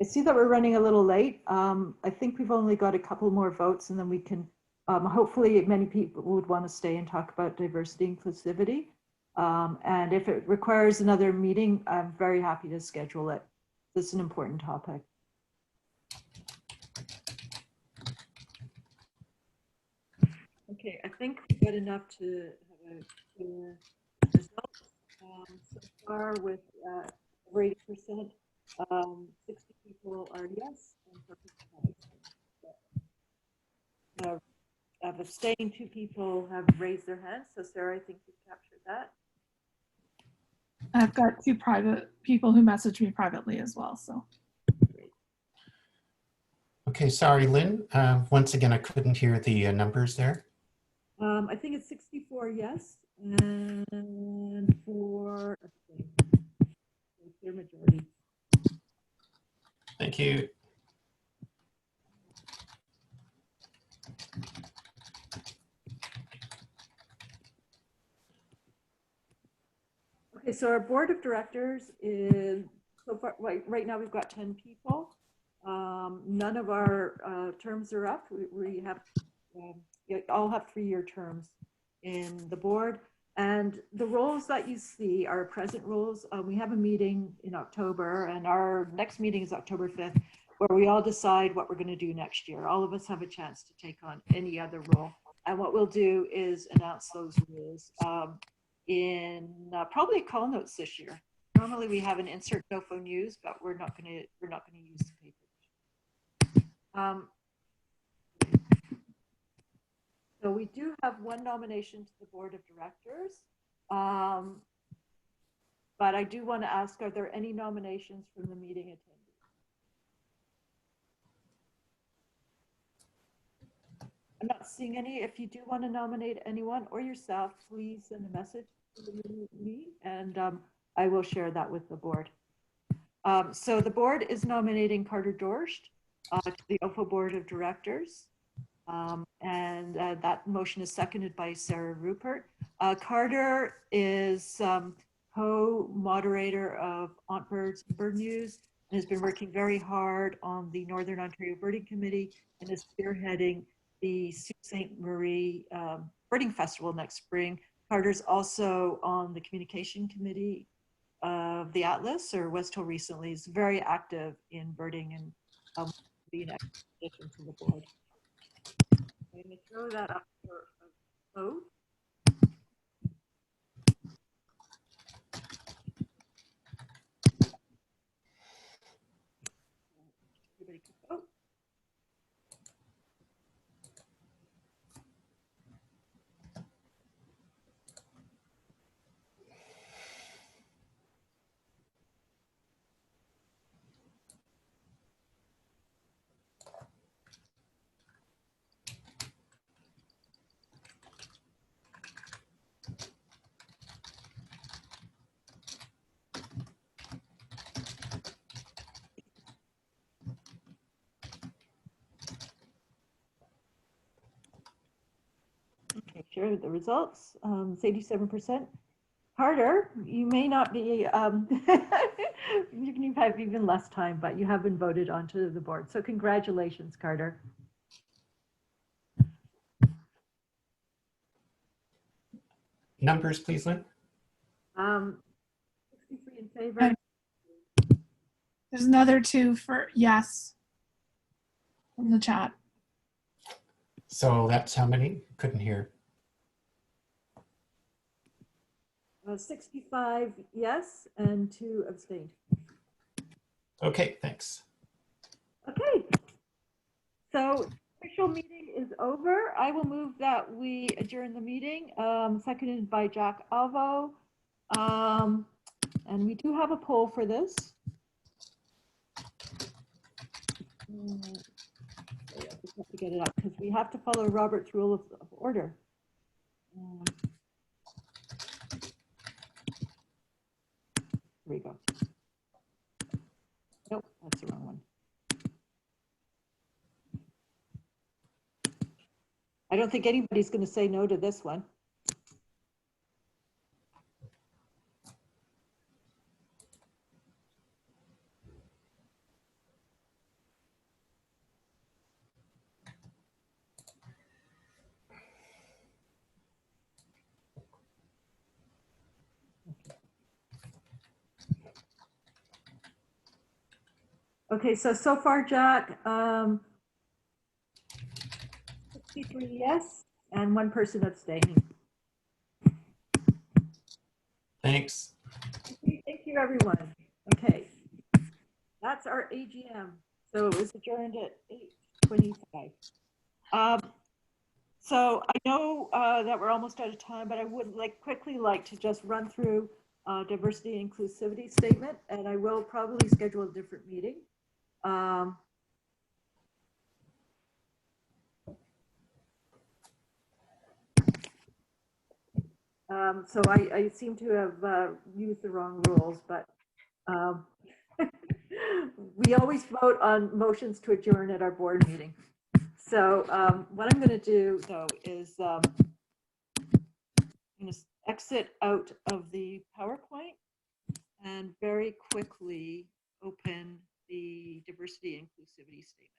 I see that we're running a little late. I think we've only got a couple more votes and then we can, hopefully many people would want to stay and talk about diversity inclusivity. And if it requires another meeting, I'm very happy to schedule it. This is an important topic. Okay, I think we've got enough to have a clear result. So far with over 80%, 60 people are yes, and 4% have abstained. 2 people have raised their hands. So Sarah, I think you captured that. I've got 2 private people who messaged me privately as well. So. Great. Okay, sorry, Lynn. Once again, I couldn't hear the numbers there. I think it's 64 yes, and for clear majority. Thank you. Okay, so our board of directors is, so far, right now we've got 10 people. None of our terms are up. We have, all have 3-year terms in the board. And the roles that you see are present roles. We have a meeting in October, and our next meeting is October 5th, where we all decide what we're going to do next year. All of us have a chance to take on any other role. And what we'll do is announce those roles in probably call notes this year. Normally we have an insert NOFO news, but we're not going to use the paper. So we do have one nomination to the board of directors, but I do want to ask: are there any nominations from the meeting attendees? I'm not seeing any. If you do want to nominate anyone or yourself, please send a message to me, and I will share that with the board. So the board is nominating Carter Dorst to the OFO board of directors. And that motion is seconded by Sarah Rupert. Carter is co-moderator of Bird News and has been working very hard on the Northern Ontario Birding Committee and is spearheading the Sault Ste. Marie Birding Festival next spring. Carter's also on the communication committee of the Atlas, or was till recently. Is very active in birding and being an addition to the board. I'm going to throw that up for a vote. Everybody can vote. Okay, share the results. 87%. Carter, you may not be, you can have even less time, but you have been voted onto the board. So congratulations, Carter. Numbers, please, Lynn. 63 in favor. There's another 2 for yes from the chat. So that's how many? Couldn't hear. 65 yes and 2 abstained. Okay, thanks. Okay, so official meeting is over. I will move that we adjourn the meeting, seconded by Jack Alvo. And we do have a poll for this. I just have to get it up because we have to follow Robert's rule of order. Here we go. Nope, that's the wrong one. I don't think anybody's going to say no to this one. Okay, so far, Jack, 63 yes, and 1 person abstaining. Thanks. Okay, thank you, everyone. Okay, that's our AGM. So it was adjourned at 8:25. So I know that we're almost out of time, but I would quickly like to just run through diversity and inclusivity statement, and I will probably schedule a different meeting. So I seem to have used the wrong rules, but we always vote on motions to adjourn at our board meeting. So what I'm going to do, though, is I'm going to exit out of the PowerPoint and very quickly open the diversity and inclusivity statement.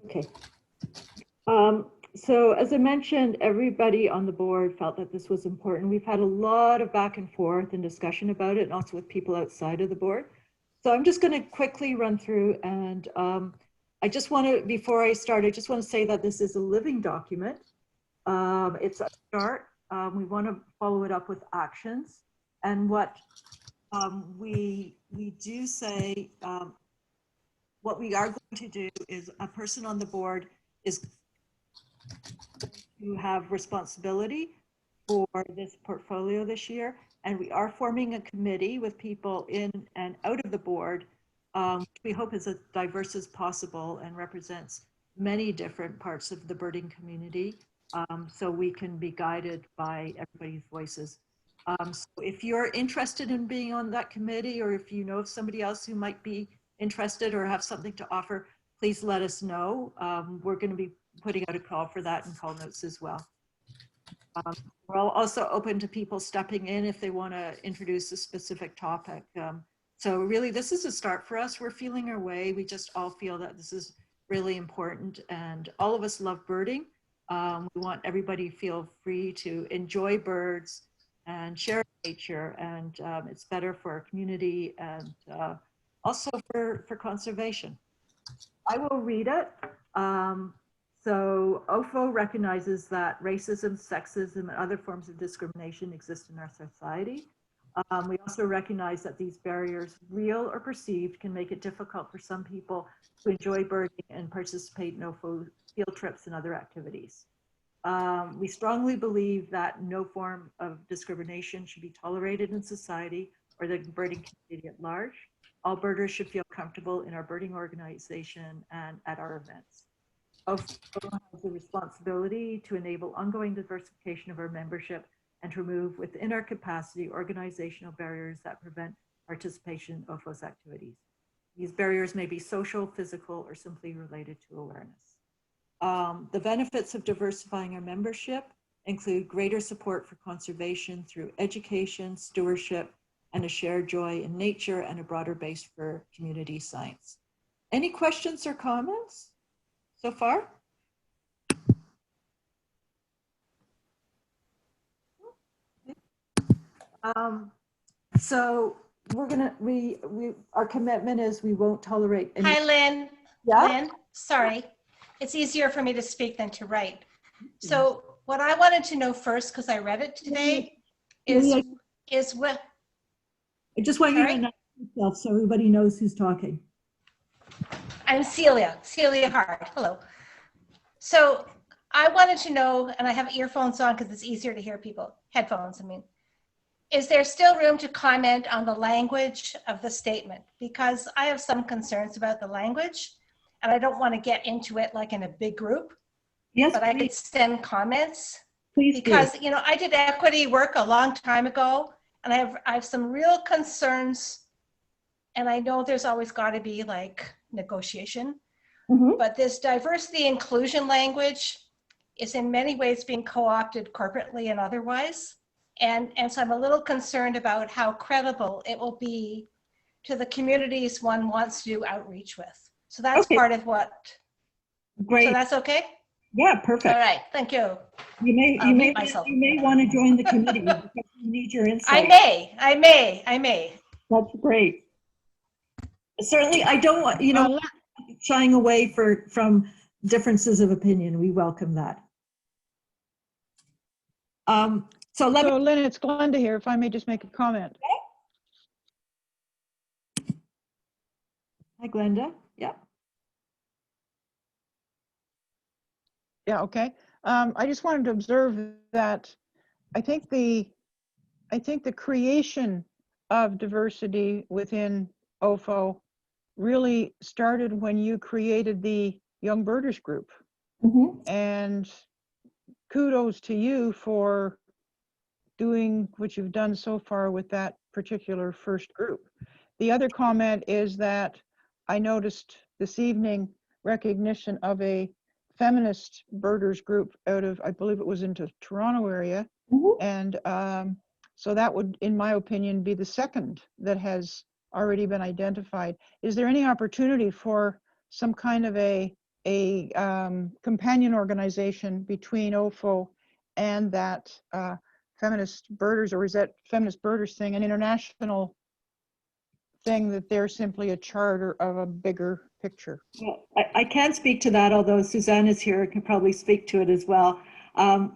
Okay. So as I mentioned, everybody on the board felt that this was important. We've had a lot of back and forth and discussion about it, and also with people outside of the board. So I'm just going to quickly run through, and I just want to, before I start, I just want to say that this is a living document. It's a start. We want to follow it up with actions. And what we do say, what we are going to do is a person on the board is to have responsibility for this portfolio this year. And we are forming a committee with people in and out of the board, which we hope is as diverse as possible and represents many different parts of the birding community, so we can be guided by everybody's voices. So if you're interested in being on that committee, or if you know of somebody else who might be interested or have something to offer, please let us know. We're going to be putting out a call for that and call notes as well. We're also open to people stepping in if they want to introduce a specific topic. So really, this is a start for us. We're feeling our way. We just all feel that this is really important, and all of us love birding. We want everybody to feel free to enjoy birds and share nature, and it's better for our community and also for conservation. I will read it. So OFO recognizes that racism, sexism, and other forms of discrimination exist in our society. We also recognize that these barriers, real or perceived, can make it difficult for some people to enjoy birding and participate in OFO field trips and other activities. We strongly believe that no form of discrimination should be tolerated in society or the birding community at large. All birders should feel comfortable in our birding organization and at our events. OFO has the responsibility to enable ongoing diversification of our membership and to remove within our capacity organizational barriers that prevent participation in OFO's activities. These barriers may be social, physical, or simply related to awareness. The benefits of diversifying our membership include greater support for conservation through education, stewardship, and a shared joy in nature, and a broader base for community science. Any questions or comments so far? So we're gonna, our commitment is we won't tolerate any. Hi, Lynn. Yeah? Lynn, sorry. It's easier for me to speak than to write. So what I wanted to know first, because I read it today, is what. I just want you to announce yourself so everybody knows who's talking. I'm Celia Hart. Hello. So I wanted to know, and I have earphones on because it's easier to hear people, headphones, I mean. Is there still room to comment on the language of the statement? Because I have some concerns about the language, and I don't want to get into it like in a big group. Yes, but I could send comments. Please because do. You know, I did equity work a long time ago, and I have some real concerns, and I know there's always got to be like negotiation. But this diversity inclusion language is in many ways being co-opted corporately and otherwise. And so I'm a little concerned about how credible it will be to the communities one wants to do outreach with. So that's part of what. Great. So that's okay? Yeah, perfect. All right, thank you. You may want to join the committee because we need your insight. I may. That's great. Certainly, I don't want, shying away from differences of opinion. We welcome that. So Lynn, it's Glenda here, if I may just make a comment. Hi, Glenda. Yeah. Yeah, okay. I just wanted to observe that I think the creation of diversity within OFO really started when you created the Young Birders group. And kudos to you for doing what you've done so far with that particular first group. The other comment is that I noticed this evening recognition of a feminist birders group out of, I believe it was into Toronto area. And so that would, in my opinion, be the second that has already been identified. Is there any opportunity for some kind of a companion organization between OFO and that feminist birders, or is that feminist birders thing an international thing that they're simply a charter of a bigger picture? Well, I can't speak to that, although Suzanne is here and can probably speak to it as well.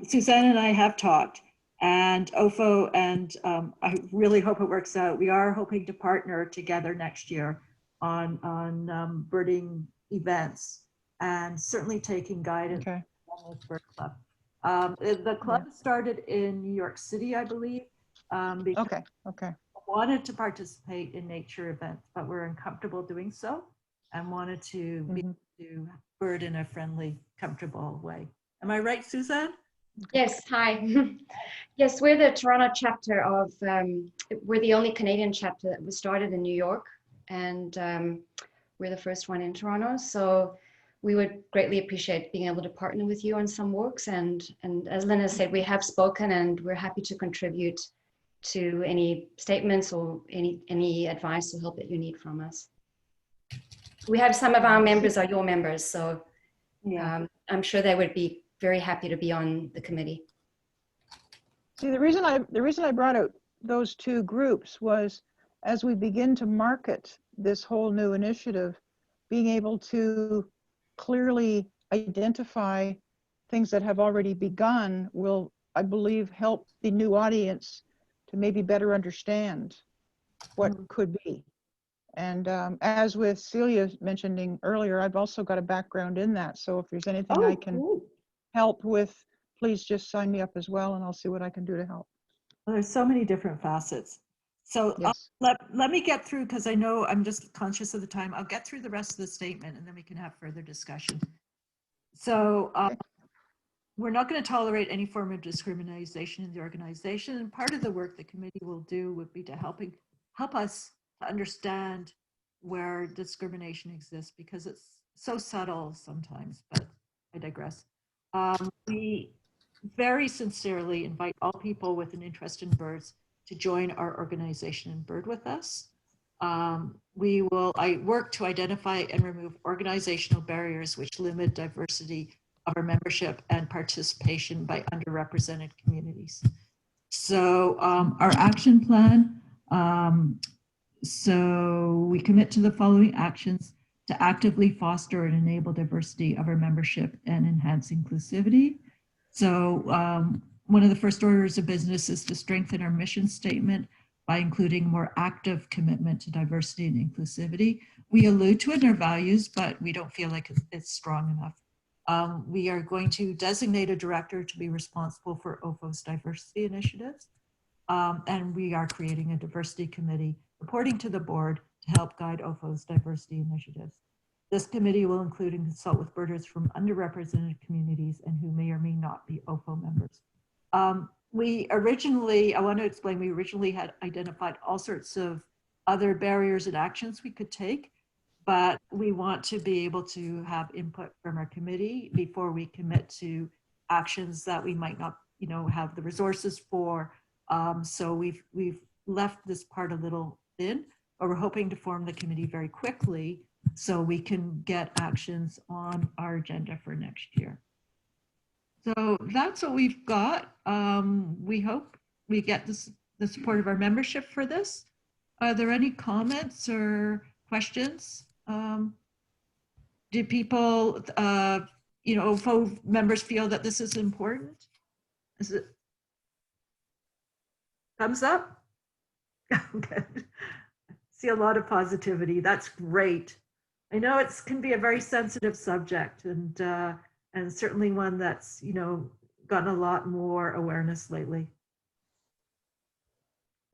Suzanne and I have talked, and OFO, and I really hope it works out. We are hoping to partner together next year on birding events, and certainly taking guidance from the Bird Club. The club started in New York City, I believe. Okay. Wanted to participate in nature events, but were uncomfortable doing so, and wanted to be able to bird in a friendly, comfortable way. Am I right, Suzanne? Yes, hi. Yes, we're the Toronto chapter of, we're the only Canadian chapter that was started in New York, and we're the first one in Toronto. So we would greatly appreciate being able to partner with you on some works. And as Lynn has said, we have spoken, and we're happy to contribute to any statements or any advice or help that you need from us. We have some of our members are your members, so I'm sure they would be very happy to be on the committee. See, the reason I brought out those two groups was, as we begin to market this whole new initiative, being able to clearly identify things that have already begun will, I believe, help the new audience to maybe better understand what could be. And as with Celia mentioning earlier, I've also got a background in that. So if there's anything I can help with, please just sign me up as well, and I'll see what I can do to help. Well, there's so many different facets. So let me get through, because I know I'm just conscious of the time. I'll get through the rest of the statement, and then we can have further discussion. So we're not going to tolerate any form of discrimination in the organization. And part of the work the committee will do would be to help us to understand where discrimination exists, because it's so subtle sometimes, but I digress. We very sincerely invite all people with an interest in birds to join our organization and bird with us. I work to identify and remove organizational barriers which limit diversity of our membership and participation by underrepresented communities. So our action plan, so we commit to the following actions: to actively foster and enable diversity of our membership and enhance inclusivity. So one of the first orders of business is to strengthen our mission statement by including more active commitment to diversity and inclusivity. We allude to it in our values, but we don't feel like it's strong enough. We are going to designate a director to be responsible for OFO's diversity initiatives. And we are creating a diversity committee reporting to the board to help guide OFO's diversity initiatives. This committee will include and consult with birders from underrepresented communities and who may or may not be OFO members. I want to explain, we originally had identified all sorts of other barriers and actions we could take, but we want to be able to have input from our committee before we commit to actions that we might not, have the resources for. So we've left this part a little thin, but we're hoping to form the committee very quickly so we can get actions on our agenda for next year. So that's what we've got. We hope we get the support of our membership for this. Are there any comments or questions? Do people, OFO members feel that this is important? Is it? Thumbs up? Okay. See a lot of positivity. That's great. I know it can be a very sensitive subject, and certainly one that's gotten a lot more awareness lately.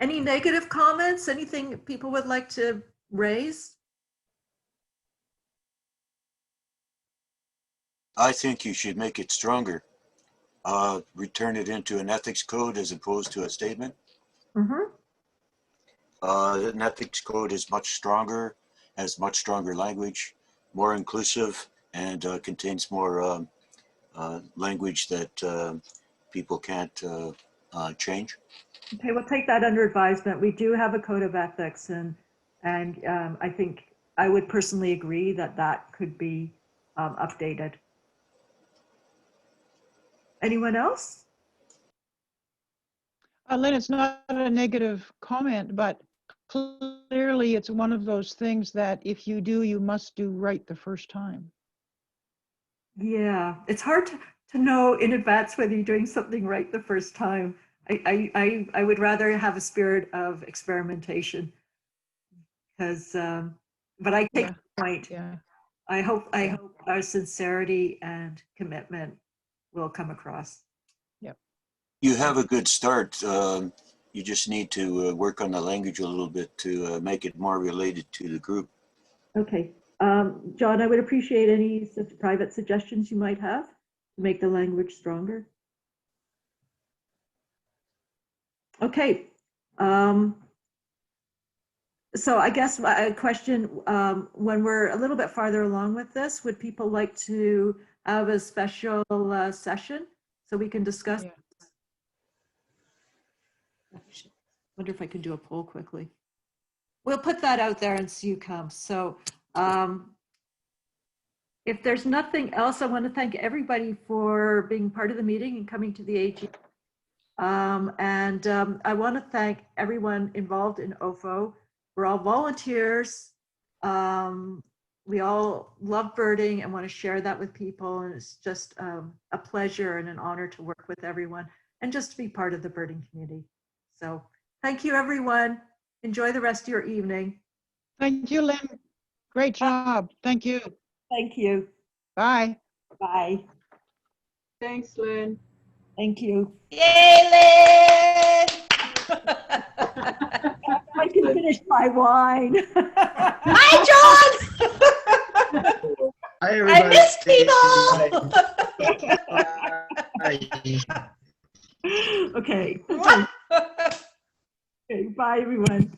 Any negative comments? Anything people would like to raise? I think you should make it stronger. Return it into an ethics code as opposed to a statement. Mm-hmm. An ethics code is much stronger, has much stronger language, more inclusive, and contains more language that people can't change. Okay, we'll take that under advisement. We do have a code of ethics, and I think I would personally agree that that could be updated. Anyone else? Lynn, it's not a negative comment, but clearly it's one of those things that if you do, you must do right the first time. Yeah, it's hard to know in advance whether you're doing something right the first time. I would rather have a spirit of experimentation, because but I take the point. Yeah. I hope our sincerity and commitment will come across. Yep. You have a good start. You just need to work on the language a little bit to make it more related to the group. Okay. John, I would appreciate any private suggestions you might have to make the language stronger. Okay. So I guess a question, when we're a little bit farther along with this, would people like to have a special session so we can discuss? Yeah. Wonder if I can do a poll quickly. We'll put that out there and see who comes. So if there's nothing else, I want to thank everybody for being part of the meeting and coming to the AGM. I want to thank everyone involved in OFO. We're all volunteers. We all love birding and want to share that with people. And it's just a pleasure and an honor to work with everyone and just to be part of the birding community. So thank you, everyone. Enjoy the rest of your evening. Thank you, Lynn. Great job. Thank you. Thank you. Bye. Bye. Thanks, Lynn. Thank you. Yay, Lynn! I can finish my wine. Hi, John! Hi, everybody. I miss people! Okay. Okay, bye, everyone.